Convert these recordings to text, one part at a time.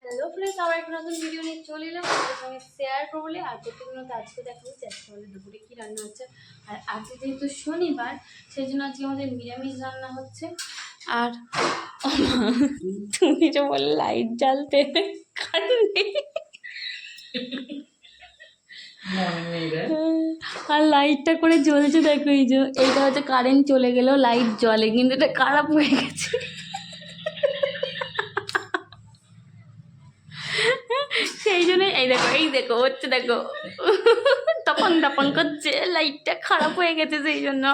Hello friends, আবার একটা নতুন ভিডিও নিয়ে চলে এলাম আপনাদের সঙ্গে শেয়ার করবলে। আর প্রত্যেকদিন তো আজকে দেখাবো যে আজকে আমাদের দুপুরে কী রান্না হচ্ছে। আর আজকে যেহেতু শনিবার, সেই জন্য আজকে আমাদের নিরামিষ রান্না হচ্ছে। আর তুমি যে বললে লাইট জ্বালতে, কারেন্ট নেই। আর লাইটটা করে জ্বলছে, দেখো এই যে এইটা হচ্ছে কারেন্ট চলে গেলেও লাইট জ্বলে, কিন্তু এটা খারাপ হয়ে গেছে। সেই জন্যই এই দেখো হচ্ছে, দেখো তপন তপন করছে, লাইটটা খারাপ হয়ে গেছে। সেই জন্য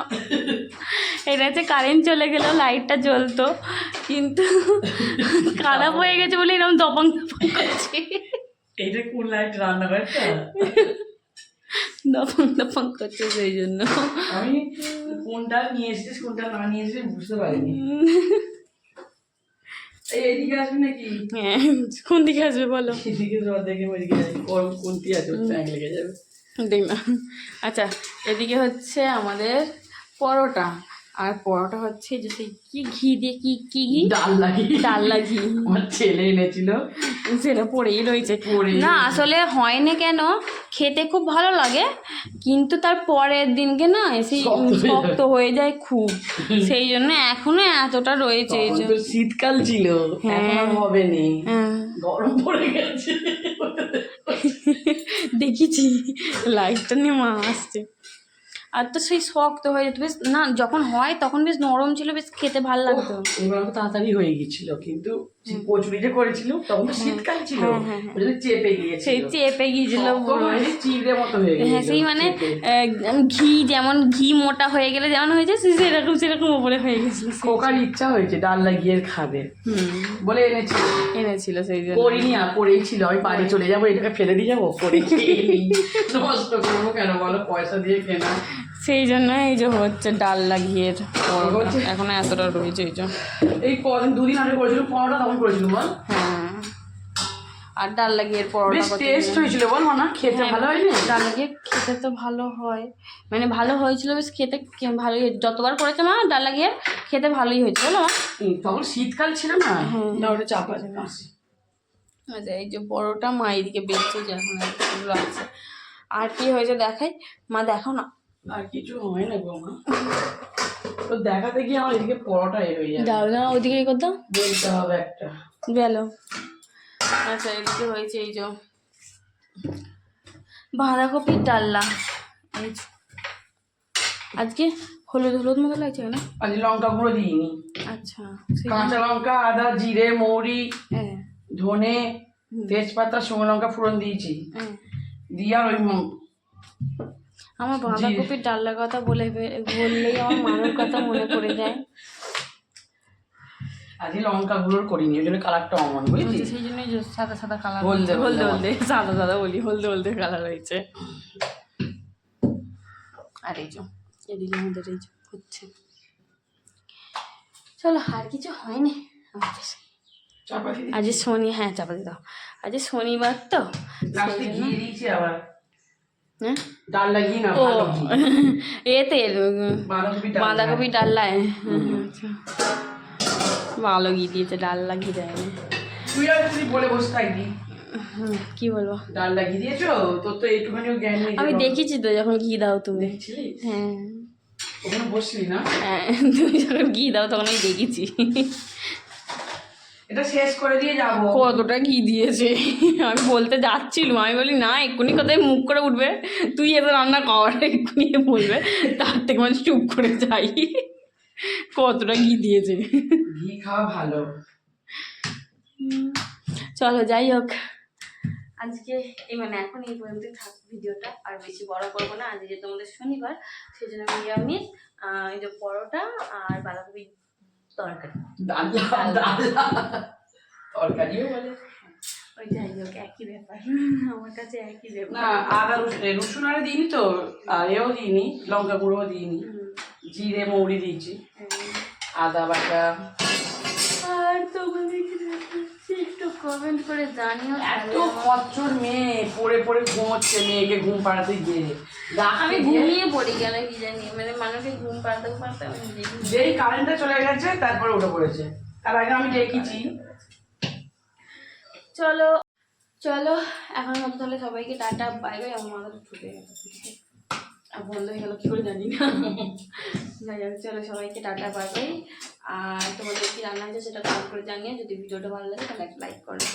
এটা হচ্ছে কারেন্ট চলে গেলেও লাইটটা জ্বলতো, কিন্তু খারাপ হয়ে গেছে বলে এরকম তপন তপন করছে। এটা কোন লাইট রান্না করে দপং দপং করছে, সেই জন্য আমি কোনটা নিয়ে এসেছিস কোনটা না নিয়ে এসেছিস বুঝতে পারিনি। এইদিকে আসবে নাকি? হ্যাঁ, কোন দিকে আসবে বলো? এদিকে জল দেখে ওইদিকে যাই, গরম কোনটি আছে ট্যাঙ্ক লেগে যাবে। দেখ না। আচ্ছা, এদিকে হচ্ছে আমাদের পরোটা, আর পরোটা হচ্ছে যে সেই কি ঘি দিয়ে কি কি ঘি, ডাল্লা ঘি আমার ছেলে এনেছিল, সেটা পড়েই রয়েছে। না আসলে হয় না কেন, খেতে খুব ভালো লাগে, কিন্তু তার পরের দিনকে না এসে শক্ত হয়ে যায় খুব। সেই জন্য এখনো এতটা রয়েছে। এই যে শীতকাল ছিল, এখন আর হবে নি, গরম পড়ে গেছে। দেখেছি লাইটটা নিয়ে মা আসছে। আর তো সেই শক্ত হয়ে যেত বেশ, না যখন হয় তখন বেশ নরম ছিল, বেশ খেতে ভালো লাগতো। এবার তো তাড়াতাড়ি হয়ে গেছিল, কিন্তু কচুরিটা করেছিল তখন তো শীতকাল ছিল, চেপে গিয়েছিল, সেই চেপে গিয়েছিল চিড়ে মতো হয়ে গেছে। হ্যাঁ, সেই মানে ঘি যেমন ঘি মোটা হয়ে গেলে যেমন হয়েছে, সেরকম সেরকম ওপরে হয়ে গেছিল। খোকার ইচ্ছা হয়েছে ডাল লাগিয়ে খাবে বলে এনেছিল, সেই জন্য করিনি। আর পরেই ছিল, আমি বাড়ি চলে যাবো, এটাকে ফেলে দিয়ে যাবো, করে নষ্ট করবো কেন বলো, পয়সা দিয়ে কেনা। সেই জন্য এই যে হচ্ছে ডাল লাগিয়ের এখন এতটা রয়েছে। এই যে এই কদিন দুদিন আগে করেছিল পরোটা, তখন করেছিল বল। হ্যাঁ, আর ডাল লাগিয়ে পরোটা টেস্ট হয়েছিল বল না, খেতে ভালো হয়নি? ডাল লাগিয়ে খেতে তো ভালো হয়, মানে ভালো হয়েছিল বেশ, খেতে ভালোই হয়েছে। যতবার করেছে মা ডাল লাগিয়ে খেতে ভালোই হয়েছে বলো। তখন শীতকাল ছিল না, না ওটা চাপা আছে। আচ্ছা, এই যে পরোটা মা এইদিকে বেঁচে যখন এগুলো আছে। আর কি হয়েছে দেখাই, মা দেখো না। আর কিছু হয় না গো মা, তো দেখাতে গিয়ে আমার এদিকে পরোটা হয়ে যাবে। দাও না ওইদিকে করতো, বলতে হবে একটা বেলো। আচ্ছা, এদিকে হয়েছে এই যে বাঁধাকপির ডাল্লা। আজকে হলুদ হলুদ মতো লাগছে না, আজ লঙ্কা গুঁড়ো দিইনি। আচ্ছা, কাঁচা লঙ্কা, আদা, জিরে, মৌরি, হ্যাঁ, ধনে, তেজপাতা, শুকনো লঙ্কা ফোড়ন দিয়েছি, দিয়ে আর ওই আমার বাঁধাকপির ডাল্লার কথা বললেই আমার মায়ের কথা মনে পড়ে যায়। আজকে লঙ্কা গুঁড়োর করিনি, ওই জন্য কালারটা অমন, বুঝলি? সেই জন্যই সাদা সাদা কালার, হলদে হলদে সাদা সাদা বলি, হলদে হলদে কালার হয়েছে। আর এই যে এদিকে আমাদের এই যে হচ্ছে, চলো আর কিছু হয়নি আমাদের। আজ হ্যাঁ চাপা দিয়ে দাও, আজ শনিবার তো, আবার হ্যাঁ ডাল লাগিয়ে না ও এতে বাঁধাকপি ডাল্লায় ভালো ঘি দিয়েছে, ডাল লাগিয়ে দেয়নি। তুই আর তুই বলে বসে থাকবি, কি বলবো, ডাল লাগিয়ে দিয়েছো, তোর তো একটুখানিও জ্ঞান নেই। আমি দেখেছি তো যখন ঘি দাও তুমি। হ্যাঁ, ওখানে বসলি না? হ্যাঁ, তুমি যখন ঘি দাও তখন আমি দেখেছি। এটা শেষ করে দিয়ে যাবো। কতটা ঘি দিয়েছে আমি বলতে যাচ্ছিলাম, আমি বলি না এক্ষুনি কোথায় মুখ করে উঠবে, তুই এত রান্না কর, এক্ষুনি বলবে, তার থেকে মানে চুপ করে যাই। কতটা ঘি দিয়েছে, ঘি খাওয়া ভালো। চলো যাই হোক, আজকে এই মানে এখন এই পর্যন্তই থাক ভিডিওটা, আর বেশি বড় করবো না। আজকে যেহেতু আমাদের শনিবার, সেই জন্য নিরামিষ, এই যে পরোটা আর বাঁধাকপির তরকারি, তরকারিও বলে, ওই যাই হোক একই ব্যাপার, আমার কাছে একই ব্যাপার। না আদা রসুন আরে দিইনি তো, আর এও দিইনি, লঙ্কা গুঁড়োও দিইনি, জিরে মৌরি দিয়েছি, আদা বাটা। আর তোমাদের একটু কমেন্ট করে জানিও। এত খচ্চর মেয়ে, পড়ে পড়ে ঘুমোচ্ছে, মেয়েকে ঘুম পাড়াতে গিয়ে আমি ঘুমিয়ে পড়ি কেন কি জানি, মানে মানুষকে ঘুম পাড়াতে পারতে যেই কারেন্টটা চলে গেছে তারপরে উঠে পড়েছে, তার আগে আমি দেখেছি। চলো চলো এখন মতো তাহলে সবাইকে টাটা বাই বাই। আমার মাথাটা ছুটে গেছে আর বন্ধ হয়ে গেল কি করে জানি না। যাই হোক চলো সবাইকে টাটা বাই বাই। আর তোমাদের কি রান্না হয়েছে সেটা কমেন্ট করে জানিয়ে, যদি ভিডিওটা ভালো লাগে তাহলে একটা লাইক করো।